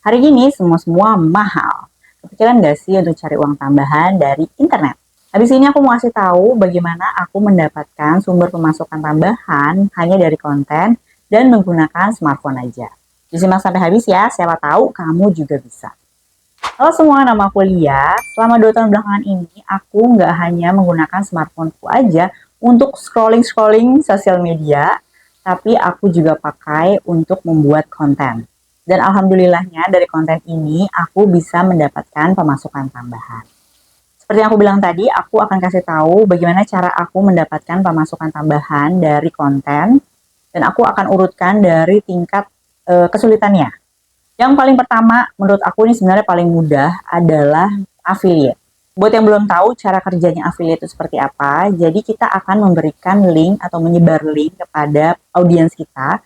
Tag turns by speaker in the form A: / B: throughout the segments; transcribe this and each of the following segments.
A: Hari ini semua-semua mahal. Kepikiran nggak sih untuk cari uang tambahan dari internet? Habis ini aku mau kasih tahu bagaimana aku mendapatkan sumber pemasukan tambahan hanya dari konten dan menggunakan smartphone aja. Disimak sampai habis ya, siapa tahu kamu juga bisa. Halo semua, nama aku Lia. Selama 2 tahun belakangan ini, aku nggak hanya menggunakan smartphoneku aja untuk scrolling-scrolling sosial media, tapi aku juga pakai untuk membuat konten. Dan alhamdulillahnya dari konten ini, aku bisa mendapatkan pemasukan tambahan. Seperti yang aku bilang tadi, aku akan kasih tahu bagaimana cara aku mendapatkan pemasukan tambahan dari konten, dan aku akan urutkan dari tingkat kesulitannya. Yang paling pertama, menurut aku ini sebenarnya paling mudah adalah affiliate. Buat yang belum tahu cara kerjanya affiliate itu seperti apa, jadi kita akan memberikan link atau menyebar link kepada audiens kita,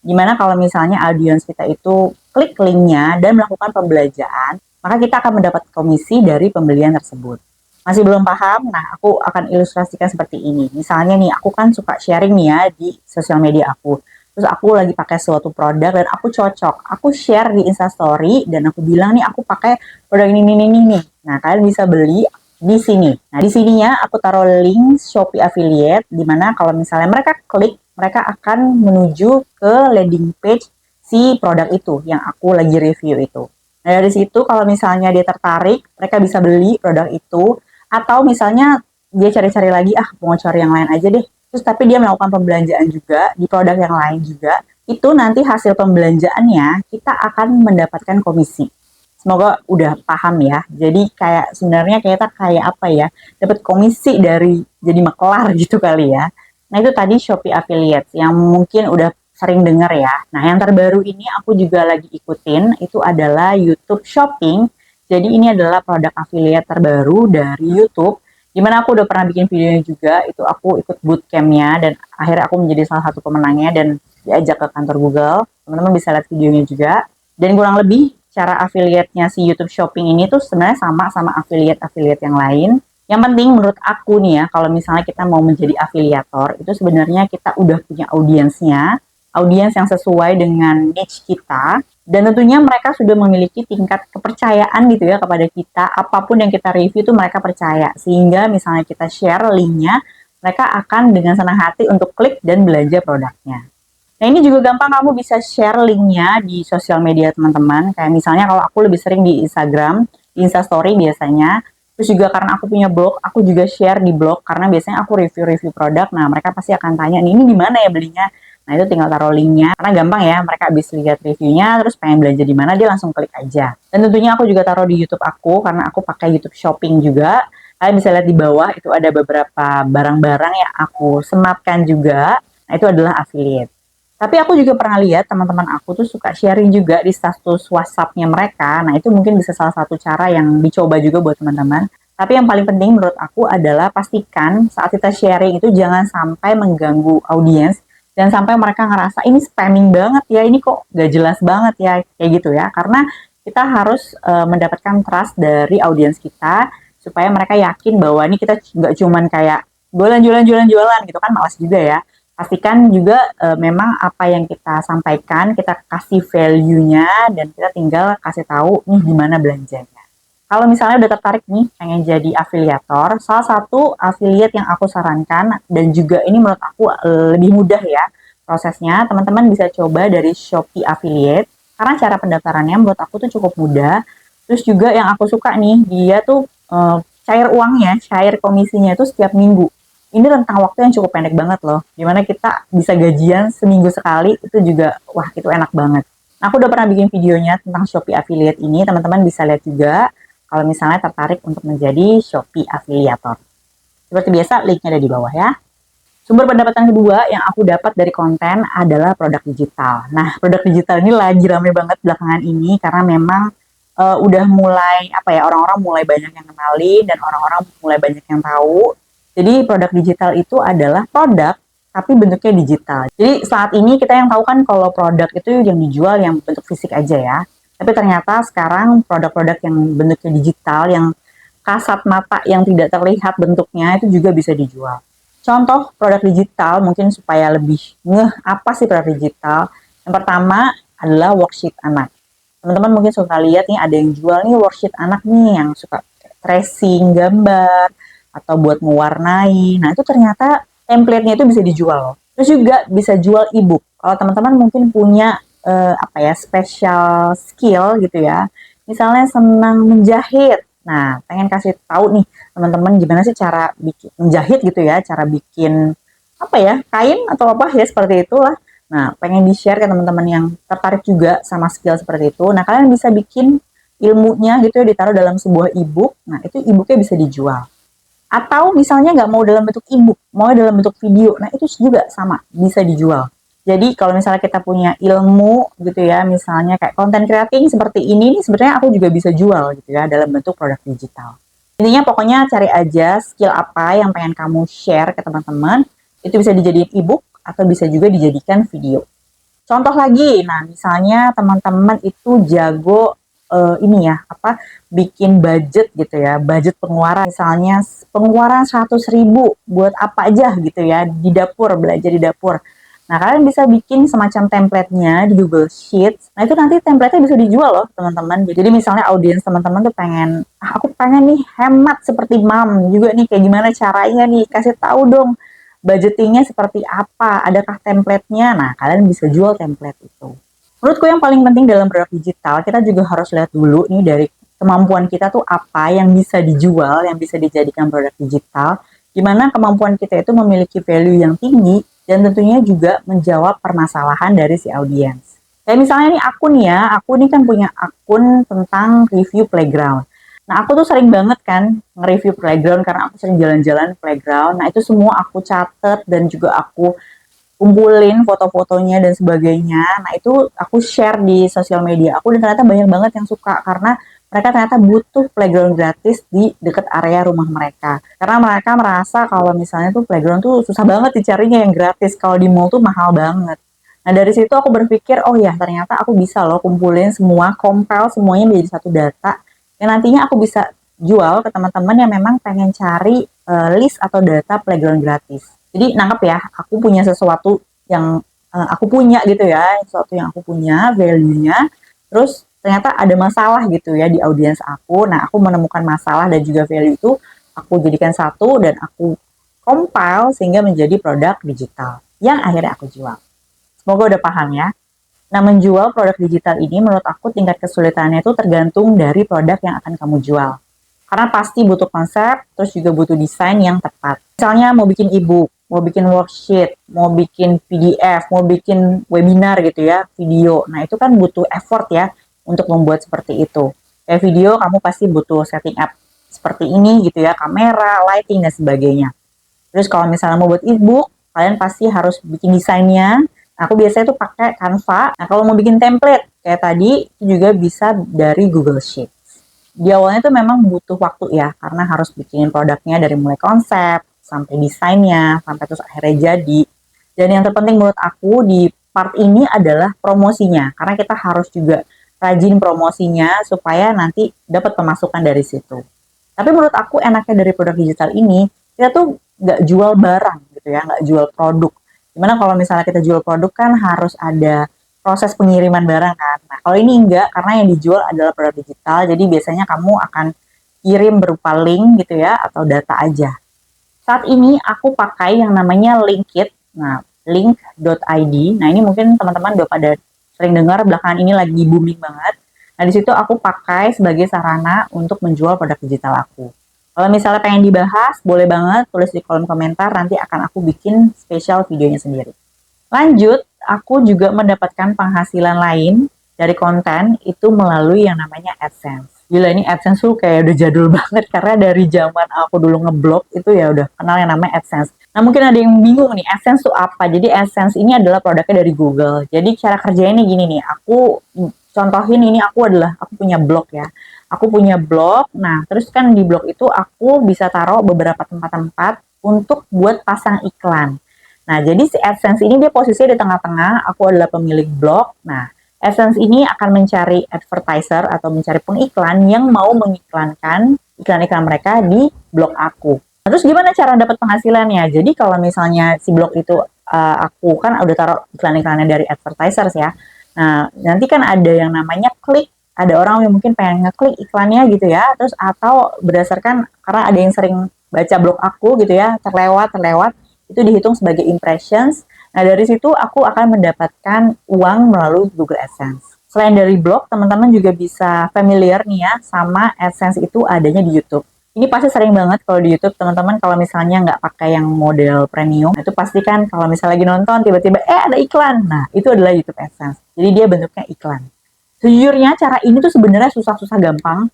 A: dimana kalau misalnya audiens kita itu klik linknya dan melakukan pembelajaran, maka kita akan mendapat komisi dari pembelian tersebut. Masih belum paham? Nah, aku akan ilustrasikan seperti ini. Misalnya nih, aku kan suka sharing nih ya di sosial media aku. Terus aku lagi pakai suatu produk dan aku cocok. Aku share di Instastory dan aku bilang nih aku pakai produk ini nih. Nah, kalian bisa beli di sini. Nah, di sininya aku taruh link Shopee affiliate di mana kalau misalnya mereka klik, mereka akan menuju ke landing page si produk itu yang aku lagi review itu. Nah, dari situ kalau misalnya dia tertarik, mereka bisa beli produk itu atau misalnya dia cari-cari lagi, mau cari yang lain aja deh. Terus tapi dia melakukan pembelanjaan juga di produk yang lain juga. Itu nanti hasil pembelanjaannya kita akan mendapatkan komisi. Semoga udah paham ya. Jadi kayak sebenarnya kita kayak apa ya? Dapat komisi dari jadi makelar gitu kali ya. Nah, itu tadi Shopee Affiliate yang mungkin udah sering dengar ya. Nah, yang terbaru ini aku juga lagi ikutin itu adalah YouTube Shopping. Jadi ini adalah produk affiliate terbaru dari YouTube, di mana aku udah pernah bikin videonya juga. Itu aku ikut bootcampnya dan akhirnya aku menjadi salah satu pemenangnya dan diajak ke kantor Google. Teman-teman bisa lihat videonya juga. Dan kurang lebih cara affiliate-nya si YouTube Shopping ini tuh sebenarnya sama affiliate-affiliate yang lain. Yang penting menurut aku nih ya, kalau misalnya kita mau menjadi afiliator, itu sebenarnya kita udah punya audiensnya, audiens yang sesuai dengan niche kita, dan tentunya mereka sudah memiliki tingkat kepercayaan gitu ya kepada kita, apapun yang kita review itu mereka percaya, sehingga misalnya kita share linknya, mereka akan dengan senang hati untuk klik dan belanja produknya. Nah, ini juga gampang, kamu bisa share linknya di sosial media teman-teman, kayak misalnya kalau aku lebih sering di Instagram, di Instastory biasanya. Terus juga karena aku punya blog, aku juga share di blog karena biasanya aku review-review produk. Nah, mereka pasti akan tanya, nih ini di mana ya belinya? Nah, itu tinggal taruh linknya. Karena gampang ya, mereka habis lihat reviewnya, terus pengen belanja di mana, dia langsung klik aja. Dan tentunya aku juga taruh di YouTube aku, karena aku pakai YouTube Shopping juga. Kalian bisa lihat di bawah, itu ada beberapa barang-barang yang aku sematkan juga. Nah, itu adalah affiliate. Tapi aku juga pernah lihat teman-teman aku tuh suka sharing juga di status WhatsApp-nya mereka. Nah, itu mungkin bisa salah satu cara yang dicoba juga buat teman-teman. Tapi yang paling penting menurut aku adalah pastikan saat kita sharing itu jangan sampai mengganggu audiens dan sampai mereka ngerasa ini spamming banget ya, ini kok gak jelas banget ya, kayak gitu ya. Karena kita harus mendapatkan trust dari audiens kita supaya mereka yakin bahwa ini kita nggak cuman kayak jualan gitu kan, malas juga ya. Pastikan juga memang apa yang kita sampaikan, kita kasih value-nya dan kita tinggal kasih tahu nih gimana belanjanya. Kalau misalnya udah tertarik nih pengen jadi afiliator, salah satu affiliate yang aku sarankan dan juga ini menurut aku lebih mudah ya prosesnya, teman-teman bisa coba dari Shopee Affiliate karena cara pendaftarannya menurut aku tuh cukup mudah. Terus juga yang aku suka nih, dia tuh cair uangnya, cair komisinya itu setiap minggu. Ini rentang waktu yang cukup pendek banget loh. Dimana kita bisa gajian seminggu sekali, itu juga, wah itu enak banget. Nah, aku udah pernah bikin videonya tentang Shopee Affiliate ini, teman-teman bisa lihat juga kalau misalnya tertarik untuk menjadi Shopee Affiliator. Seperti biasa, linknya ada di bawah ya. Sumber pendapatan kedua yang aku dapat dari konten adalah produk digital. Nah, produk digital ini lagi rame banget belakangan ini karena memang udah mulai apa ya, orang-orang mulai banyak yang kenali dan orang-orang mulai banyak yang tahu. Jadi produk digital itu adalah produk tapi bentuknya digital. Jadi saat ini kita yang tahu kan kalau produk itu yang dijual yang bentuk fisik aja ya. Tapi ternyata sekarang produk-produk yang bentuknya digital, yang kasat mata yang tidak terlihat bentuknya itu juga bisa dijual. Contoh produk digital mungkin supaya lebih ngeh apa sih produk digital. Yang pertama adalah worksheet anak. Teman-teman mungkin suka lihat nih ada yang jual nih worksheet anak nih yang suka tracing gambar atau buat mewarnai. Nah, itu ternyata template-nya itu bisa dijual. Terus juga bisa jual e-book. Kalau teman-teman mungkin punya apa ya, special skill gitu ya. Misalnya senang menjahit. Nah, pengen kasih tahu nih teman-teman gimana sih cara bikin menjahit gitu ya, cara bikin apa ya, kain atau apa ya seperti itulah. Nah, pengen di-share ke teman-teman yang tertarik juga sama skill seperti itu. Nah, kalian bisa bikin ilmunya gitu ya, ditaruh dalam sebuah e-book. Nah, itu e-booknya bisa dijual. Atau misalnya nggak mau dalam bentuk e-book, mau dalam bentuk video. Nah, itu juga sama, bisa dijual. Jadi kalau misalnya kita punya ilmu gitu ya, misalnya kayak content creating seperti ini nih, sebenarnya aku juga bisa jual gitu ya dalam bentuk produk digital. Intinya pokoknya cari aja skill apa yang pengen kamu share ke teman-teman. Itu bisa dijadiin e-book atau bisa juga dijadikan video. Contoh lagi, nah misalnya teman-teman itu jago ini ya, apa bikin budget gitu ya, budget pengeluaran misalnya pengeluaran 100.000 buat apa aja gitu ya di dapur, belajar di dapur. Nah, kalian bisa bikin semacam template-nya di Google Sheets. Nah, itu nanti template-nya bisa dijual loh, teman-teman. Jadi misalnya audiens teman-teman tuh pengen, aku pengen nih hemat seperti mam juga nih, kayak gimana caranya nih, kasih tahu dong budgetingnya seperti apa, adakah template-nya. Nah, kalian bisa jual template itu. Menurutku yang paling penting dalam produk digital, kita juga harus lihat dulu nih dari kemampuan kita tuh apa yang bisa dijual, yang bisa dijadikan produk digital, gimana kemampuan kita itu memiliki value yang tinggi, dan tentunya juga menjawab permasalahan dari si audiens. Kayak misalnya nih aku nih kan punya akun tentang review playground. Nah, aku tuh sering banget kan nge-review playground karena aku sering jalan-jalan playground. Nah, itu semua aku catat dan juga aku kumpulin foto-fotonya dan sebagainya. Nah, itu aku share di sosial media aku dan ternyata banyak banget yang suka karena mereka ternyata butuh playground gratis di dekat area rumah mereka. Karena mereka merasa kalau misalnya tuh playground tuh susah banget dicarinya yang gratis. Kalau di mall tuh mahal banget. Nah, dari situ aku berpikir, oh ya ternyata aku bisa loh kumpulin semua, compile semuanya menjadi satu data yang nantinya aku bisa jual ke teman-teman yang memang pengen cari list atau data playground gratis. Jadi nangkep ya, aku punya sesuatu yang aku punya gitu ya, sesuatu yang aku punya, value-nya. Terus ternyata ada masalah gitu ya di audiens aku. Nah, aku menemukan masalah dan juga value itu, aku jadikan satu dan aku compile sehingga menjadi produk digital yang akhirnya aku jual. Semoga udah paham ya. Nah, menjual produk digital ini menurut aku tingkat kesulitannya itu tergantung dari produk yang akan kamu jual. Karena pasti butuh konsep, terus juga butuh desain yang tepat. Misalnya mau bikin e-book, mau bikin worksheet, mau bikin PDF, mau bikin webinar gitu ya, video. Nah, itu kan butuh effort ya untuk membuat seperti itu. Kayak video, kamu pasti butuh setting up seperti ini gitu ya, kamera, lighting, dan sebagainya. Terus kalau misalnya mau buat e-book, kalian pasti harus bikin desainnya. Aku biasanya tuh pakai Canva. Nah, kalau mau bikin template kayak tadi, itu juga bisa dari Google Sheets. Di awalnya tuh memang butuh waktu ya, karena harus bikin produknya dari mulai konsep, sampai desainnya, sampai terus akhirnya jadi. Dan yang terpenting menurut aku di part ini adalah promosinya, karena kita harus juga rajin promosinya supaya nanti dapat pemasukan dari situ. Tapi menurut aku enaknya dari produk digital ini, kita tuh nggak jual barang gitu ya, nggak jual produk. Gimana kalau misalnya kita jual produk kan harus ada proses pengiriman barang kan. Nah, kalau ini enggak, karena yang dijual adalah produk digital, jadi biasanya kamu akan kirim berupa link gitu ya, atau data aja. Saat ini aku pakai yang namanya Linkit, nah link.id. Nah, ini mungkin teman-teman udah pada sering dengar, belakangan ini lagi booming banget. Nah, di situ aku pakai sebagai sarana untuk menjual produk digital aku. Kalau misalnya pengen dibahas, boleh banget tulis di kolom komentar, nanti akan aku bikin spesial videonya sendiri. Lanjut, aku juga mendapatkan penghasilan lain dari konten itu melalui yang namanya AdSense. Gila, ini AdSense tuh kayak udah jadul banget karena dari zaman aku dulu ngeblog itu ya udah kenal yang namanya AdSense. Nah, mungkin ada yang bingung nih, AdSense tuh apa? Jadi AdSense ini adalah produknya dari Google. Jadi cara kerjanya ini gini nih, aku contohin ini aku punya blog ya. Aku punya blog. Nah, terus kan di blog itu aku bisa taruh beberapa tempat-tempat untuk buat pasang iklan. Nah, jadi si AdSense ini dia posisinya di tengah-tengah, aku adalah pemilik blog. Nah, AdSense ini akan mencari advertiser atau mencari pengiklan yang mau mengiklankan iklan-iklan mereka di blog aku. Nah, terus gimana cara dapat penghasilannya? Jadi kalau misalnya si blog itu aku kan udah taruh iklan-iklannya dari advertisers ya. Nah, nanti kan ada yang namanya klik ada orang yang mungkin pengen ngeklik iklannya gitu ya, terus atau berdasarkan karena ada yang sering baca blog aku gitu ya, terlewat, itu dihitung sebagai impressions. Nah, dari situ aku akan mendapatkan uang melalui Google AdSense. Selain dari blog, teman-teman juga bisa familiar nih ya sama AdSense itu adanya di YouTube. Ini pasti sering banget kalau di YouTube teman-teman kalau misalnya nggak pakai yang model premium, itu pasti kan kalau misalnya lagi nonton tiba-tiba ada iklan. Nah, itu adalah YouTube AdSense. Jadi dia bentuknya iklan. Sejujurnya cara ini tuh sebenarnya susah-susah gampang,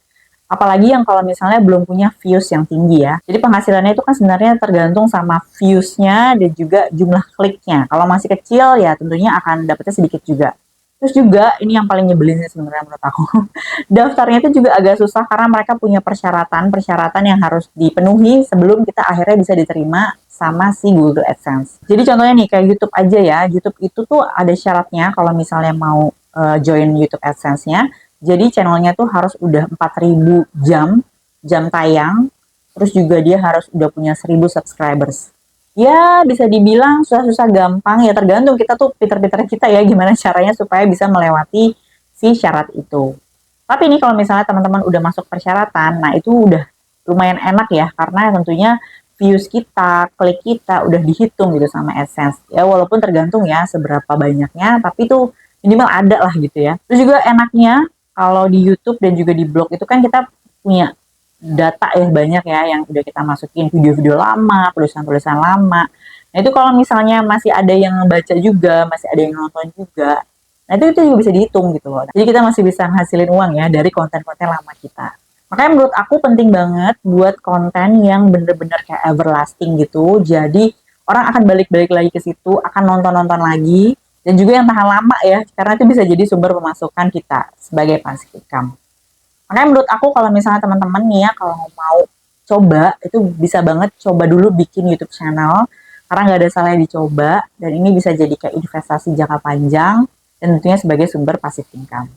A: apalagi yang kalau misalnya belum punya views yang tinggi ya. Jadi penghasilannya itu kan sebenarnya tergantung sama views-nya dan juga jumlah kliknya. Kalau masih kecil ya tentunya akan dapetnya sedikit juga. Terus juga ini yang paling nyebelin sih sebenarnya menurut aku. Daftarnya itu juga agak susah karena mereka punya persyaratan yang harus dipenuhi sebelum kita akhirnya bisa diterima sama si Google AdSense. Jadi contohnya nih kayak YouTube aja ya. YouTube itu tuh ada syaratnya kalau misalnya mau join YouTube AdSense-nya. Jadi channelnya tuh harus udah 4.000 jam tayang. Terus juga dia harus udah punya 1.000 subscribers. Ya, bisa dibilang susah-susah gampang, ya tergantung kita tuh pinter-pinter kita ya gimana caranya supaya bisa melewati si syarat itu. Tapi ini kalau misalnya teman-teman udah masuk persyaratan, nah itu udah lumayan enak ya karena tentunya views kita, klik kita udah dihitung gitu sama AdSense. Ya walaupun tergantung ya seberapa banyaknya, tapi tuh minimal ada lah gitu ya. Terus juga enaknya kalau di YouTube dan juga di blog itu kan kita punya data ya banyak ya yang udah kita masukin video-video lama, tulisan-tulisan lama. Nah itu kalau misalnya masih ada yang baca juga, masih ada yang nonton juga, nah itu juga bisa dihitung gitu loh. Jadi kita masih bisa ngasilin uang ya dari konten-konten lama kita. Makanya menurut aku penting banget buat konten yang bener-bener kayak everlasting gitu. Jadi orang akan balik-balik lagi ke situ, akan nonton-nonton lagi, dan juga yang tahan lama ya, karena itu bisa jadi sumber pemasukan kita sebagai passive income. Makanya menurut aku kalau misalnya teman-teman nih ya kalau mau coba itu bisa banget coba dulu bikin YouTube channel karena nggak ada salahnya dicoba dan ini bisa jadi kayak investasi jangka panjang dan tentunya sebagai sumber passive income.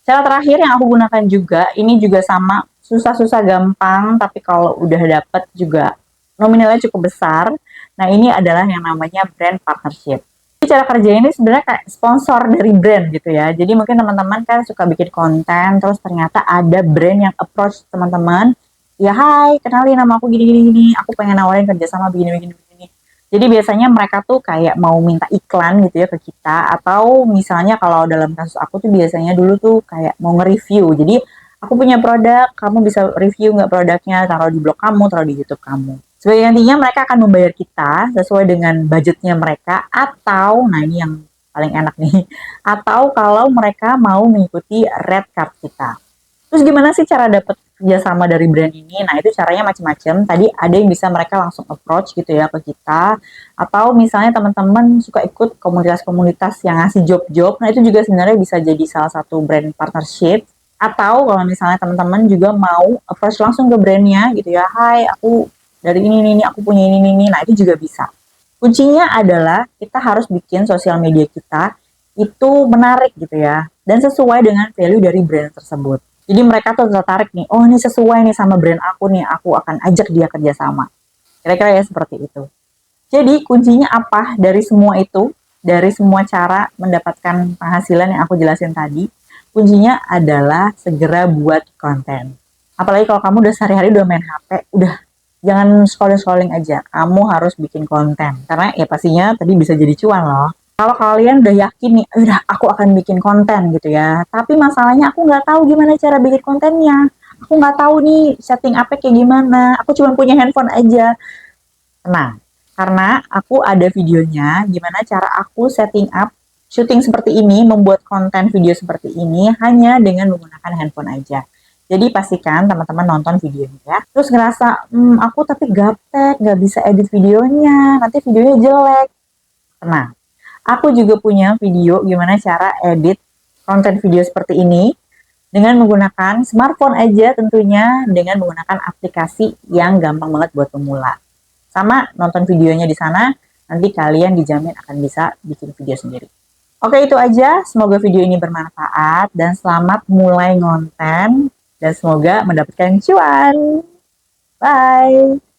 A: Cara terakhir yang aku gunakan juga ini juga sama susah-susah gampang tapi kalau udah dapet juga nominalnya cukup besar. Nah ini adalah yang namanya brand partnership. Cara kerja ini sebenarnya kayak sponsor dari brand gitu ya. Jadi mungkin teman-teman kan suka bikin konten, terus ternyata ada brand yang approach teman-teman. Ya hai, kenalin nama aku gini-gini, aku pengen nawarin kerjasama begini-begini. Jadi biasanya mereka tuh kayak mau minta iklan gitu ya ke kita. Atau misalnya kalau dalam kasus aku tuh biasanya dulu tuh kayak mau nge-review. Jadi aku punya produk, kamu bisa review nggak produknya, taruh di blog kamu, taruh di YouTube kamu. Sebagai intinya mereka akan membayar kita sesuai dengan budgetnya mereka atau, nah ini yang paling enak nih, atau kalau mereka mau mengikuti red card kita. Terus gimana sih cara dapat kerjasama dari brand ini? Nah itu caranya macam-macam. Tadi ada yang bisa mereka langsung approach gitu ya ke kita, atau misalnya teman-teman suka ikut komunitas-komunitas yang ngasih job-job. Nah itu juga sebenarnya bisa jadi salah satu brand partnership. Atau kalau misalnya teman-teman juga mau approach langsung ke brandnya gitu ya, hai aku dari ini aku punya ini, nah itu juga bisa. Kuncinya adalah kita harus bikin sosial media kita itu menarik gitu ya, dan sesuai dengan value dari brand tersebut. Jadi mereka tuh tertarik nih, oh ini sesuai nih sama brand aku nih, aku akan ajak dia kerjasama. Kira-kira ya seperti itu. Jadi kuncinya apa dari semua itu, dari semua cara mendapatkan penghasilan yang aku jelasin tadi, kuncinya adalah segera buat konten. Apalagi kalau kamu udah sehari-hari udah main HP, udah jangan scrolling-scrolling aja. Kamu harus bikin konten. Karena ya pastinya tadi bisa jadi cuan loh. Kalau kalian udah yakin nih, udah aku akan bikin konten gitu ya. Tapi masalahnya aku nggak tahu gimana cara bikin kontennya. Aku nggak tahu nih setting apa kayak gimana. Aku cuma punya handphone aja. Tenang, karena aku ada videonya gimana cara aku setting up syuting seperti ini, membuat konten video seperti ini hanya dengan menggunakan handphone aja. Jadi pastikan teman-teman nonton videonya ya. Terus ngerasa, aku tapi gaptek, nggak bisa edit videonya, nanti videonya jelek. Tenang, aku juga punya video gimana cara edit konten video seperti ini dengan menggunakan smartphone aja tentunya, dengan menggunakan aplikasi yang gampang banget buat pemula. Sama nonton videonya di sana, nanti kalian dijamin akan bisa bikin video sendiri. Oke, itu aja. Semoga video ini bermanfaat dan selamat mulai ngonten dan semoga mendapatkan cuan. Bye.